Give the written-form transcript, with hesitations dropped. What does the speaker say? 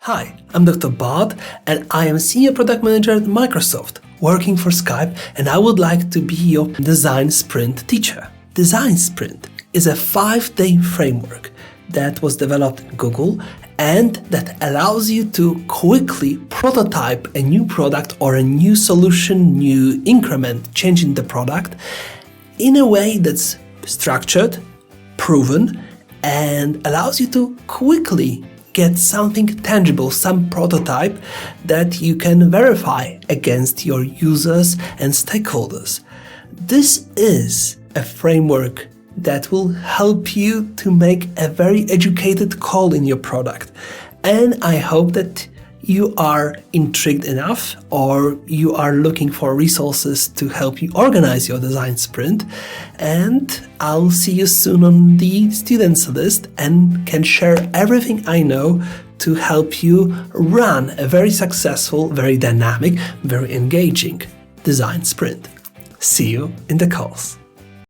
Hi, I'm Dr. Bart and I am Senior Product Manager at Microsoft, working for Skype, and I would like to be your Design Sprint teacher. Design Sprint is a 5-day framework that was developed in Google and that allows you to quickly prototype a new product or a new solution, new increment, changing the product in a way that's structured, proven, and allows you to quickly get something tangible, some prototype that you can verify against your users and stakeholders. This is a framework that will help you to make a very educated call in your product. And I hope that you are intrigued enough or you are looking for resources to help you organize your design sprint. And I'll see you soon on the students list and can share everything I know to help you run a very successful, very dynamic, very engaging design sprint. See you in the calls.